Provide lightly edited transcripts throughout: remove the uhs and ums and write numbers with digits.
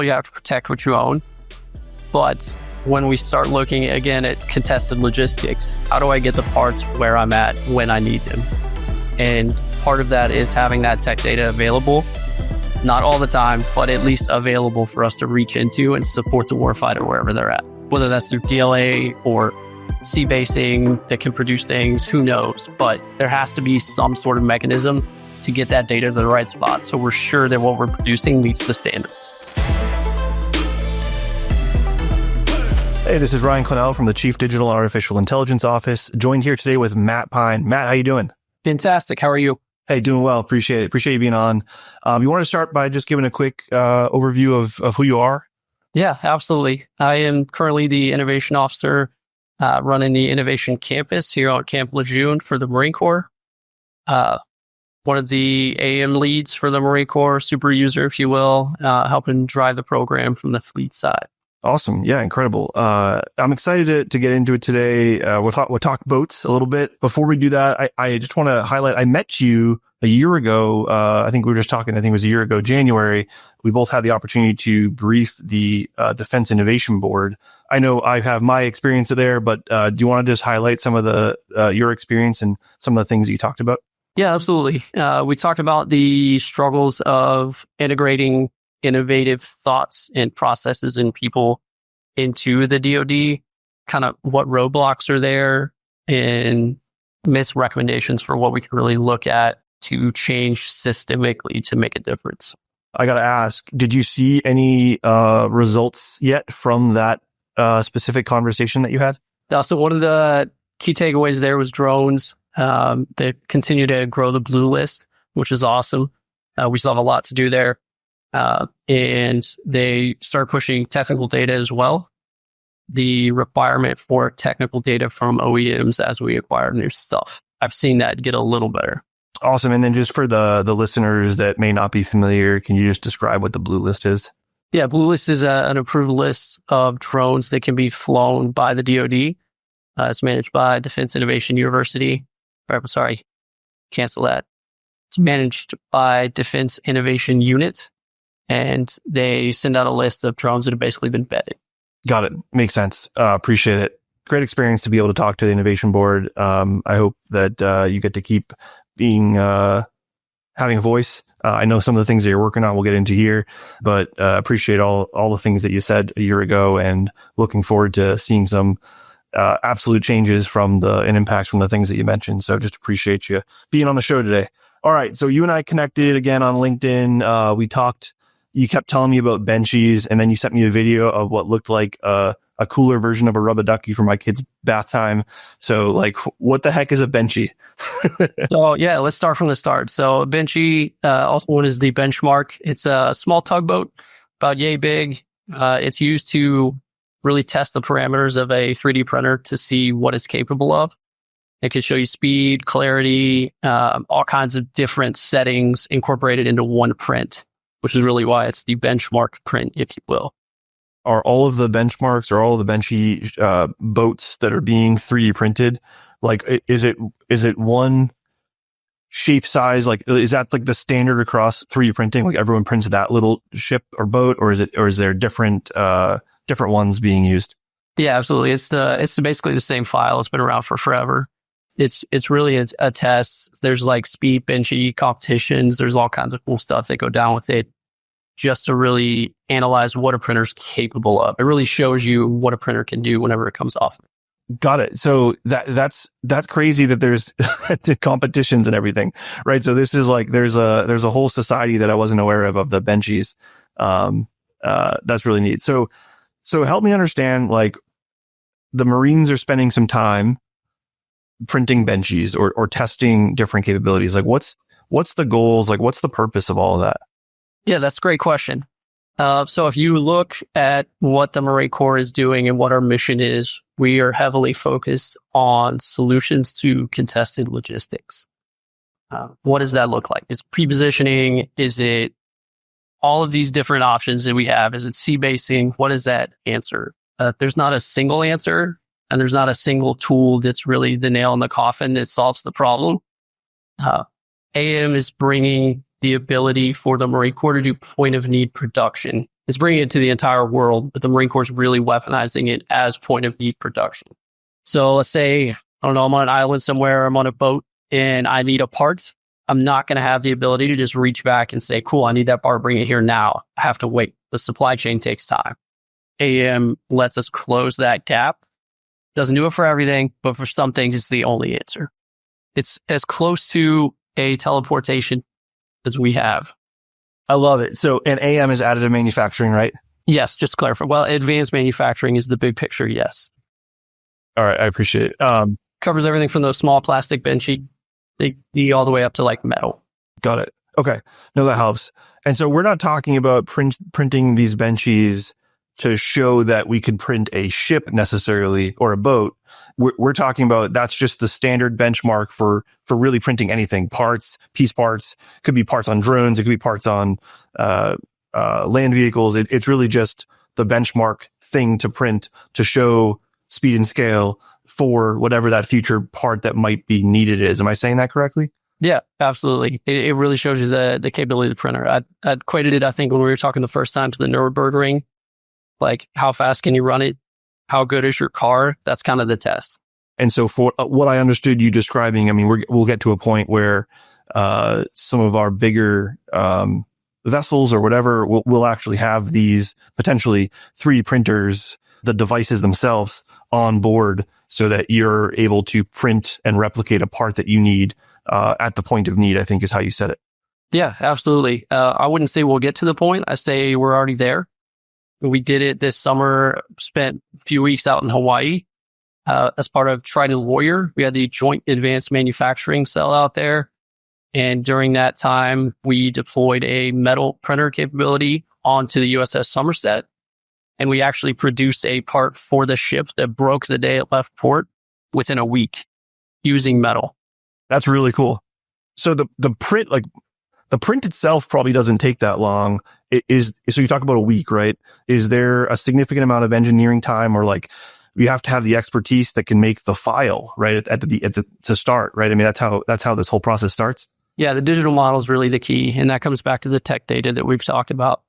you have to protect what you own. But when we start looking again at contested logistics, how do I get the parts where I'm at when I need them? And part of that is having that tech data available, not all the time, but at least available for us to reach into and support the warfighter wherever they're at. Whether that's through DLA or C-basing that can produce things, who knows? But there has to be some sort of mechanism to get that data to the right spot so we're sure that what we're producing meets the standards. Hey, this is Ryan Clennell from the Chief Digital and Artificial Intelligence Office, joined here today with Matt Pine. Matt, how you doing? Fantastic. How are you? Hey, doing well. Appreciate it. Appreciate you being on. You want to start by just giving a quick overview of who you are? Yeah, absolutely. I am currently the innovation officer running the innovation campus here on Camp Lejeune for the Marine Corps. One of the AM leads for the Marine Corps, super user, if you will, helping drive the program from the fleet side. Awesome. Yeah, incredible. I'm excited to get into it today. We'll talk boats a little bit. Before we do that, I just want to highlight, I met you a year ago. I think we were just talking, I think it was a year ago, January. We both had the opportunity to brief the Defense Innovation Board. I know I have my experience there, but do you want to just highlight some of your experience and some of the things that you talked about? Yeah, absolutely. We talked about the struggles of integrating innovative thoughts and processes and people into the DoD, kind of what roadblocks are there, and miss recommendations for what we can really look at to change systemically to make a difference. I got to ask, did you see any results yet from that specific conversation that you had? So one of the key takeaways there was drones. They continue to grow the blue list, which is awesome. We still have a lot to do there. And they start pushing technical data as well. The requirement for technical data from OEMs as we acquire new stuff. I've seen that get a little better. Awesome. And then just for the listeners that may not be familiar, can you just describe what the blue list is? Yeah, blue list is an approved list of drones that can be flown by the DoD. It's managed by Defense Innovation University. Cancel that. It's managed by Defense Innovation Unit. And they send out a list of drones that have basically been vetted. Got it. Makes sense. Appreciate it. Great experience to be able to talk to the Innovation Board. I hope that you get to keep being having a voice. I know some of the things that you're working on we'll get into here, but appreciate all the things that you said a year ago and looking forward to seeing some absolute changes and impacts from the things that you mentioned. So just appreciate you being on the show today. All right. So you and I connected again on LinkedIn. We talked. You kept telling me about Benchies, and then you sent me a video of what looked like a cooler version of a rubber ducky for my kid's bath time. So, like, what the heck is a Benchy? So, yeah, let's start from the start. So, Benchy, also known as the Benchmark, it's a small tugboat, about yay big. It's used to really test the parameters of a 3D printer to see what it's capable of. It can show you speed, clarity, all kinds of different settings incorporated into one print, which is really why it's the benchmark print, if you will. Are all of the benchmarks or all of the Benchy boats that are being 3D printed, like, is it one shape size? Like, is that like the standard across 3D printing? Like everyone prints that little ship or boat, or is there different ones being used? Yeah, absolutely. It's basically the same file. It's been around for forever. It's really a test. There's like speed Benchy competitions. There's all kinds of cool stuff that go down with it, just to really analyze what a printer's capable of. It really shows you what a printer can do whenever it comes off. Got it. So that's crazy that there's competitions and everything, right? So this is like, there's a whole society that I wasn't aware of the Benchies. That's really neat. So help me understand, like, the Marines are spending some time printing Benchies or testing different capabilities. Like, what's the goals? Like, what's the purpose of all of that? Yeah, that's a great question. So if you look at what the Marine Corps is doing and what our mission is, we are heavily focused on solutions to contested logistics. What does that look like? Is it pre-positioning? Is it all of these different options that we have? Is it sea-basing? What is that answer? There's not a single answer, and there's not a single tool that's really the nail in the coffin that solves the problem. AM is bringing the ability for the Marine Corps to do point of need production It's bringing it to the entire world, but the Marine Corps is really weaponizing it as point of need production. So let's say, I don't know, I'm on an island somewhere, I'm on a boat and I need a part. I'm not going to have the ability to just reach back and say, cool, I need that part, bring it here now. I have to wait. The supply chain takes time. AM lets us close that gap. Doesn't do it for everything, but for some things, it's the only answer. It's as close to a teleportation as we have. I love it. So, and AM is additive manufacturing, right? Yes, just to clarify. Well, advanced manufacturing is the big picture, yes. All right, I appreciate it. Covers everything from those small plastic Benchy all the way up to like metal. Got it. Okay. No, that helps. And so we're not talking about printing these Benchies to show that we could print a ship necessarily or a boat. We're talking about that's just the standard benchmark for really printing anything, parts, piece parts. Could be parts on drones. It could be parts on land vehicles. It's really just the benchmark thing to print to show speed and scale for whatever that future part that might be needed is. Am I saying that correctly? Yeah, absolutely. It really shows you the capability of the printer. I equated it, I think, when we were talking the first time to the Nürburgring. Like, how fast can you run it? How good is your car? That's kind of the test. And so for what I understood you describing, I mean, we'll get to a point where some of our bigger vessels or whatever will actually have these potentially 3D printers, the devices themselves on board so that you're able to print and replicate a part that you need at the point of need, I think is how you said it. Yeah, absolutely. I wouldn't say we'll get to the point. I say we're already there. We did it this summer, spent a few weeks out in Hawaii as part of Trident Warrior. We had the Joint Advanced Manufacturing Cell out there. And during that time, we deployed a metal printer capability onto the USS Somerset. And we actually produced a part for the ship that broke the day it left port within a week using metal. That's really cool. So the print, like the print itself probably doesn't take that long. So you talk about a week, right? Is there a significant amount of engineering time or like you have to have the expertise that can make the file, right? To start, right? I mean, that's how this whole process starts. Yeah. The digital model is really the key. And that comes back to the tech data that we've talked about.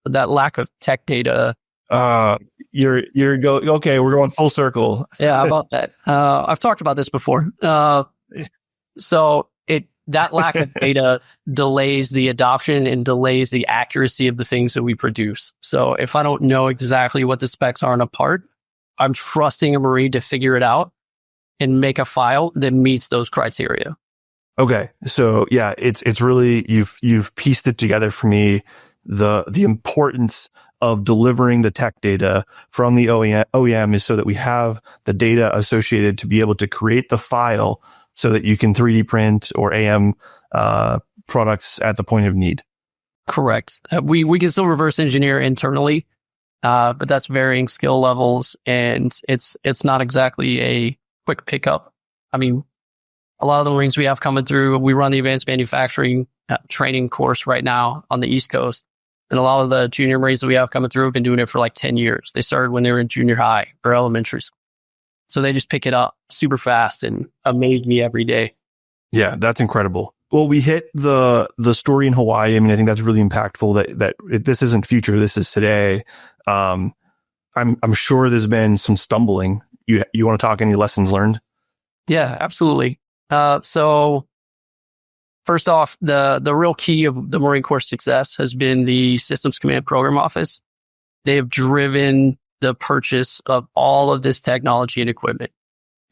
But that lack of tech data. Okay. We're going full circle. Yeah. How about that? I've talked about this before. So that lack of data delays the adoption and delays the accuracy of the things that we produce. So if I don't know exactly what the specs are on a part, I'm trusting a Marine to figure it out and make a file that meets those criteria. Okay. So yeah, it's really, you've pieced it together for me. The importance of delivering the tech data from the OEM is so that we have the data associated to be able to create the file so that you can 3D print or AM products at the point of need. Correct. We can still reverse engineer internally, but that's varying skill levels, and it's not exactly a quick pickup. I mean, a lot of the Marines we have coming through, we run the advanced manufacturing training course right now on the East Coast, and a lot of the junior Marines that we have coming through have been doing it for like 10 years. They started when they were in junior high or elementary school. So they just pick it up super fast and amaze me every day. Yeah, that's incredible. Well, we hit the story in Hawaii. I mean, I think that's really impactful that this isn't future, this is today. I'm sure there's been some stumbling. You want to talk any lessons learned? Yeah, absolutely. So first off, the real key of the Marine Corps success has been the Systems Command Program Office. They have driven the purchase of all of this technology and equipment,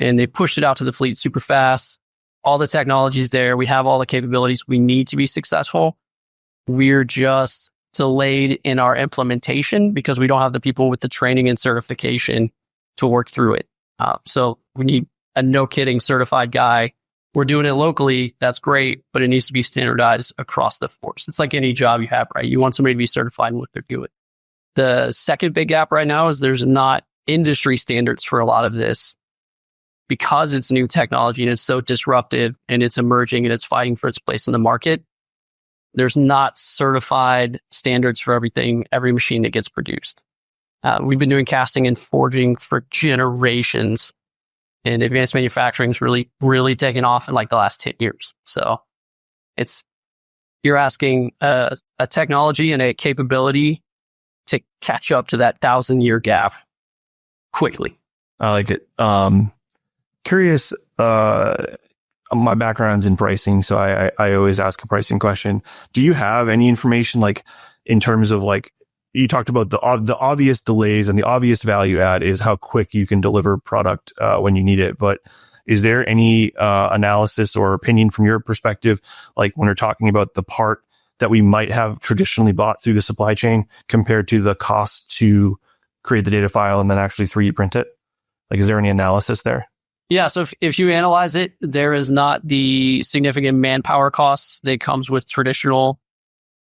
and they pushed it out to the fleet super fast. All the technology's there. We have all the capabilities we need to be successful. We're just delayed in our implementation because we don't have the people with the training and certification to work through it. So we need a no kidding certified guy. We're doing it locally. That's great, but it needs to be standardized across the force. It's like any job you have, right? You want somebody to be certified in what they're doing. The second big gap right now is there's not industry standards for a lot of this because it's new technology and it's so disruptive and it's emerging and it's fighting for its place in the market. There's not certified standards for everything, every machine that gets produced. We've been doing casting and forging for generations, and advanced manufacturing is really, really taken off in like the last 10 years. So you're asking a technology and a capability to catch up to that 1,000-year gap quickly. I like it. Curious, my background's in pricing, so I always ask a pricing question. Do you have any information, like, in terms of, like, you talked about the obvious delays, and the obvious value add is how quick you can deliver product when you need it. But is there any analysis or opinion from your perspective, like when we're talking about the part that we might have traditionally bought through the supply chain compared to the cost to create the data file and then actually 3D print it? Like, is there any analysis there? Yeah. So if you analyze it, there is not the significant manpower costs that comes with traditional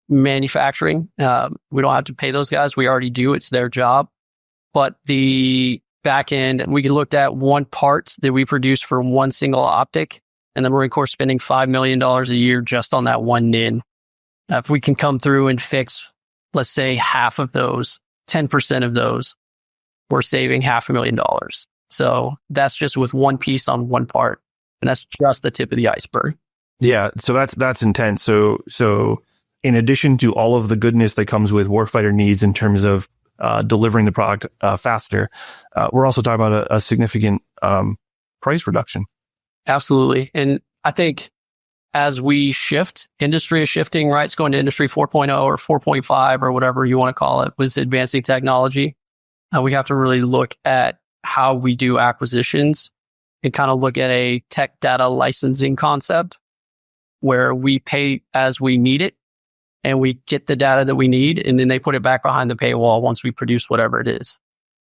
manufacturing. We don't have to pay those guys. We already do. It's their job. But the back end, we looked at one part that we produce for one single optic, and the Marine Corps spending $5 million a year just on that one NIN. If we can come through and fix, let's say, half of those, 10% of those, we're saving $500,000. So that's just with one piece on one part. And that's just the tip of the iceberg. Yeah. So that's intense. So in addition to all of the goodness that comes with warfighter needs in terms of delivering the product faster, we're also talking about a significant price reduction. Absolutely. And I think as we shift, industry is shifting, right? It's going to industry 4.0 or 4.5 or whatever you want to call it with advancing technology. We have to really look at how we do acquisitions and kind of look at a tech data licensing concept where we pay as we need it and we get the data that we need, and then they put it back behind the paywall once we produce whatever it is.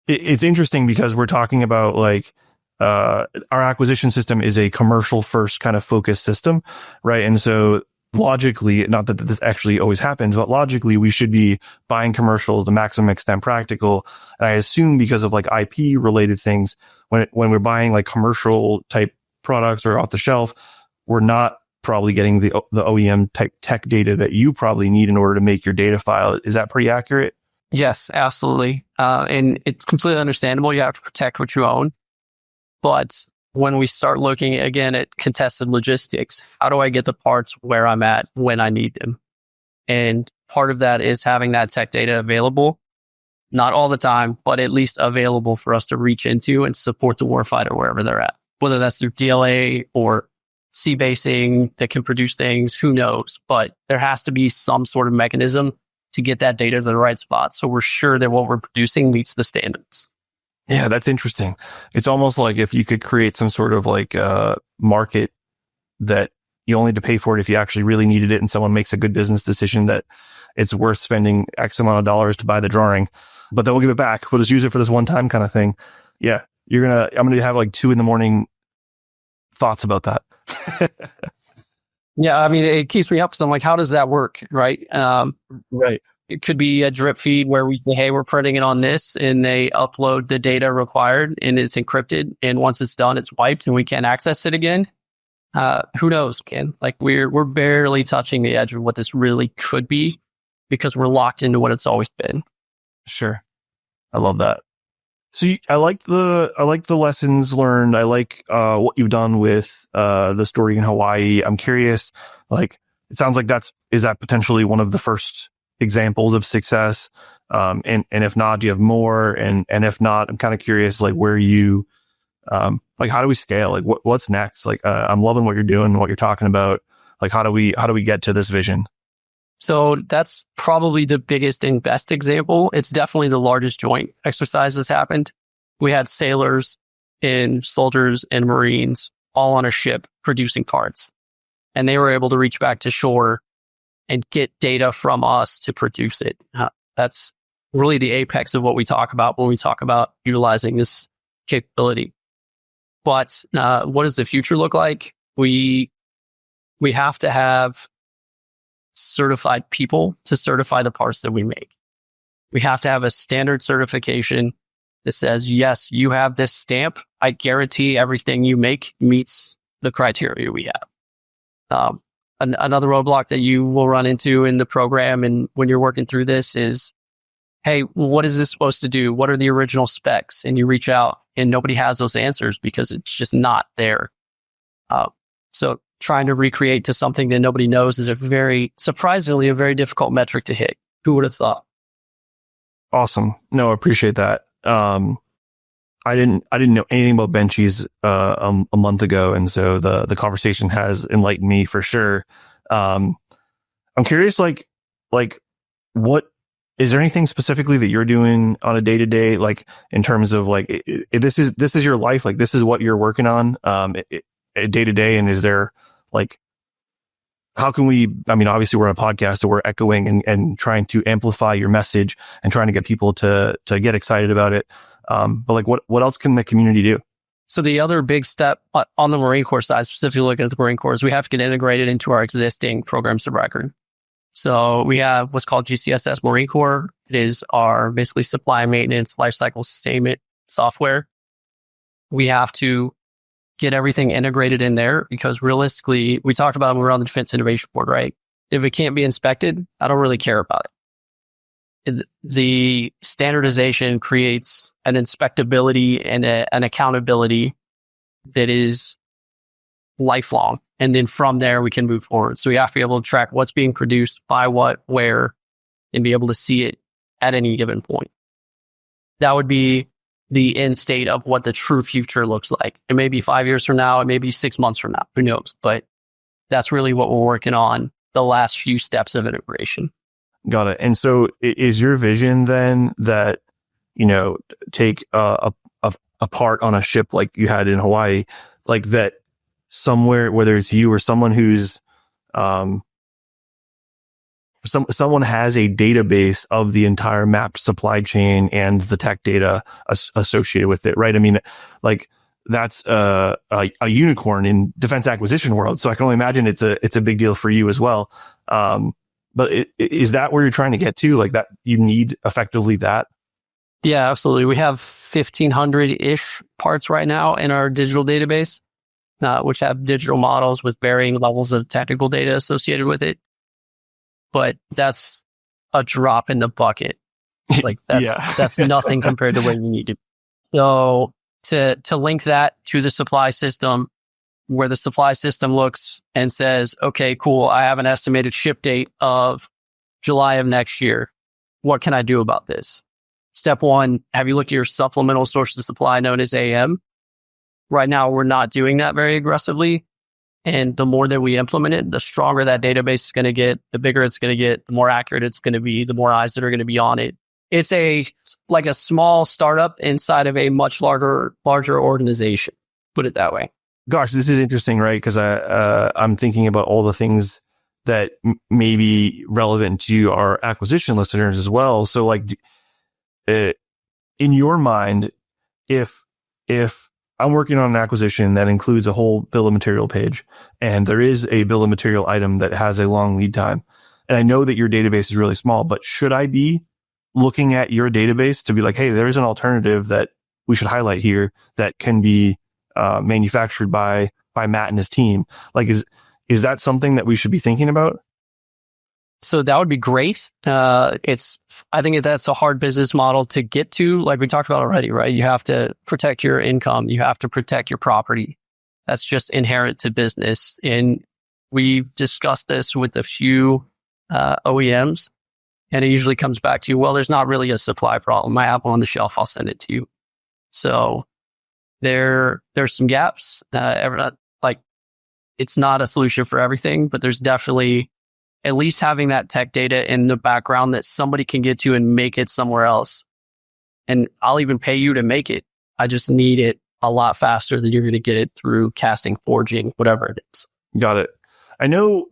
It's interesting because we're talking about, like, our acquisition system is a commercial first kind of focused system, right? And so logically, not that this actually always happens, but logically we should be buying commercial to the maximum extent practical. And I assume because of, like, IP related things, when we're buying, like, commercial type products or off the shelf, we're not probably getting the OEM type tech data that you probably need in order to make your data file. Is that pretty accurate? Yes, absolutely. And it's completely understandable. You have to protect what you own. But when we start looking again at contested logistics, how do I get the parts where I'm at when I need them? And part of that is having that tech data available, not all the time, but at least available for us to reach into and support the warfighter wherever they're at, whether that's through DLA or C-basing that can produce things, who knows? But there has to be some sort of mechanism to get that data to the right spot, so we're sure that what we're producing meets the standards. Yeah, that's interesting. It's almost like if you could create some sort of, like, market that you only need to pay for it if you actually really needed it, and someone makes a good business decision that it's worth spending X amount of dollars to buy the drawing, but then we'll give it back. We'll just use it for this one time kind of thing. Yeah, I'm going to have like 2 a.m. thoughts about that. Yeah, I mean, it keeps me up because I'm like, how does that work, right? Right. It could be a drip feed where we say, hey, we're printing it on this, and they upload the data required, and it's encrypted. And once it's done, it's wiped, and we can't access it again. Who knows, Ken? Like, we're barely touching the edge of what this really could be because we're locked into what it's always been. Sure, I love that. So I like the lessons learned. I like what you've done with the story in Hawaii. I'm curious, like, it sounds like is that potentially one of the first examples of success? And if not, do you have more? And if not, I'm kind of curious, like, where you, like, how do we scale? Like, what's next? Like, I'm loving what you're doing, what you're talking about. Like, how do we get to this vision? So that's probably the biggest and best example. It's definitely the largest joint exercise that's happened. We had sailors and soldiers and Marines all on a ship producing parts, and they were able to reach back to shore and get data from us to produce it. That's really the apex of what we talk about when we talk about utilizing this capability. But what does the future look like? We have to have certified people to certify the parts that we make. We have to have a standard certification that says, yes, you have this stamp. I guarantee everything you make meets the criteria we have. Another roadblock that you will run into in the program and when you're working through this is, hey, what is this supposed to do? What are the original specs? And you reach out and nobody has those answers because it's just not there. So trying to recreate to something that nobody knows is surprisingly a very difficult metric to hit. Who would have thought? Awesome. No, I appreciate that. I didn't know anything about Benchy's a month ago, and so the conversation has enlightened me for sure. I'm curious, like what is there anything specifically that you're doing on a day to day, like in terms of like this is your life, like this is what you're working on day to day, and is there like how can we? I mean, obviously we're on a podcast, so we're echoing and trying to amplify your message and trying to get people to get excited about it. But like, what else can the community do? So the other big step on the Marine Corps side, specifically looking at the Marine Corps, is we have to get integrated into our existing programs of record. So we have what's called GCSS Marine Corps. It is our basically supply maintenance, lifecycle sustainment software. We have to get everything integrated in there because realistically, we talked about when we were on the Defense Innovation Board, right? If it can't be inspected, I don't really care about it. The standardization creates an inspectability and an accountability that is lifelong. And then from there, we can move forward. So we have to be able to track what's being produced, by what, where, and be able to see it at any given point. That would be the end state of what the true future looks like. It may be 5 years from now. It may be 6 months from now. Who knows? But that's really what we're working on, the last few steps of integration. Got it. And so is your vision then that, take a part on a ship like you had in Hawaii, like that somewhere, whether it's you or someone who's, someone has a database of the entire mapped supply chain and the tech data associated with it, right? I mean, like that's a unicorn in defense acquisition world. So I can only imagine it's a big deal for you as well. But is that where you're trying to get to? Like that you need effectively that? Yeah, absolutely. We have 1,500-ish parts right now in our digital database, which have digital models with varying levels of technical data associated with it. But that's a drop in the bucket. Like that's nothing compared to where you need to. So to link that to the supply system, where the supply system looks and says, okay, cool, I have an estimated ship date of July of next year. What can I do about this? Step one, have you looked at your supplemental source of supply known as AM? Right now, we're not doing that very aggressively. And the more that we implement it, the stronger that database is going to get, the bigger it's going to get, the more accurate it's going to be, the more eyes that are going to be on it. It's like a small startup inside of a much larger organization. Put it that way. Gosh, this is interesting, right? Because I'm thinking about all the things that may be relevant to our acquisition listeners as well. So, like, in your mind, if I'm working on an acquisition that includes a whole bill of material page, and there is a bill of material item that has a long lead time, and I know that your database is really small, but should I be looking at your database to be like, hey, there's an alternative that we should highlight here that can be manufactured by Matt and his team? Like, is that something that we should be thinking about? So that would be great. I think that's a hard business model to get to, like we talked about already, right? You have to protect your income. You have to protect your property. That's just inherent to business. And we've discussed this with a few OEMs, and it usually comes back to, well, there's not really a supply problem. I have one on the shelf. I'll send it to you. So there's some gaps. It's not a solution for everything, but there's definitely at least having that tech data in the background that somebody can get to and make it somewhere else. And I'll even pay you to make it. I just need it a lot faster than you're going to get it through casting, forging, whatever it is. Got it. I know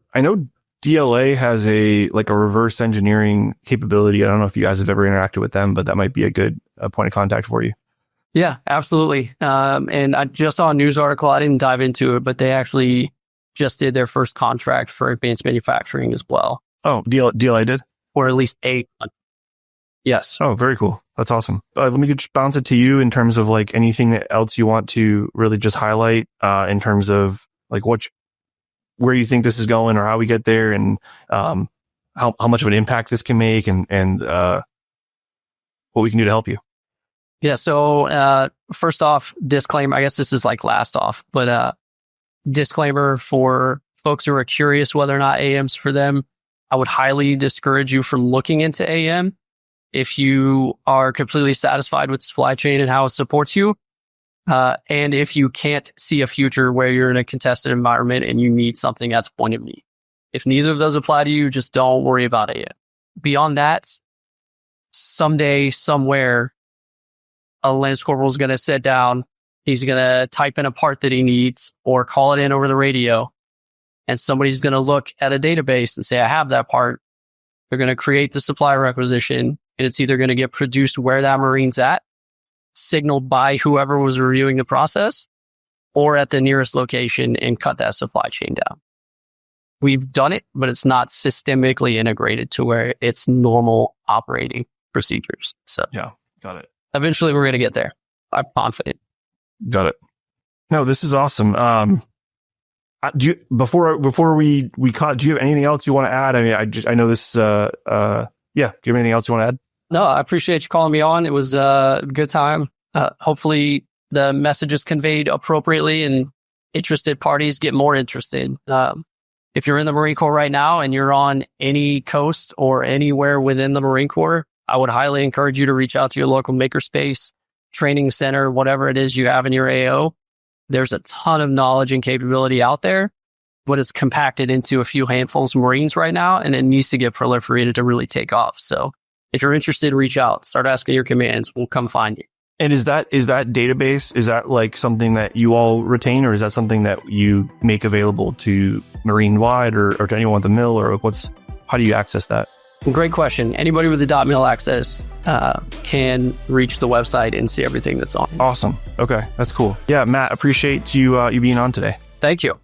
DLA has a reverse engineering capability. I don't know if you guys have ever interacted with them, but that might be a good point of contact for you. Yeah, absolutely. And I just saw a news article. I didn't dive into it, but they actually just did their first contract for advanced manufacturing as well. Oh, DLA did? Or at least a. Yes. Oh, very cool. That's awesome. Let me just bounce it to you in terms of like anything else you want to really just highlight in terms of like where you think this is going or how we get there, and how much of an impact this can make, and what we can do to help you. Yeah. So first off, disclaimer. I guess this is like last off, but disclaimer for folks who are curious whether or not AM's for them. I would highly discourage you from looking into AM. if you are completely satisfied with supply chain and how it supports you, and if you can't see a future where you're in a contested environment and you need something at the point of need. If neither of those apply to you, just don't worry about it yet. Beyond that, someday, somewhere, a Lance Corporal is going to sit down. He's going to type in a part that he needs or call it in over the radio. And somebody's going to look at a database and say, I have that part. They're going to create the supply requisition, and it's either going to get produced where that Marine's at, signaled by whoever was reviewing the process, or at the nearest location and cut that supply chain down. We've done it, but it's not systemically integrated to where it's normal operating procedures. So yeah, got it. Eventually we're going to get there. I'm confident. Got it. No, this is awesome. Do you, before we cut, do you have anything else you want to add? I mean, I know this, yeah. Do you have anything else you want to add? No, I appreciate you calling me on. It was a good time. Hopefully the message is conveyed appropriately and interested parties get more interested. If you're in the Marine Corps right now and you're on any coast or anywhere within the Marine Corps, I would highly encourage you to reach out to your local makerspace, training center, whatever it is you have in your AO. There's a ton of knowledge and capability out there, but it's compacted into a few handfuls of Marines right now, and it needs to get proliferated to really take off. So if you're interested, reach out, start asking your commands. We'll come find you. And is that database, is that like something that you all retain, or is that something that you make available to Marine wide or to anyone with the mill, or how do you access that? Great question. Anybody with the .mil access can reach the website and see everything that's on. Awesome. Okay, that's cool. Yeah, Matt, appreciate you being on today. Thank you.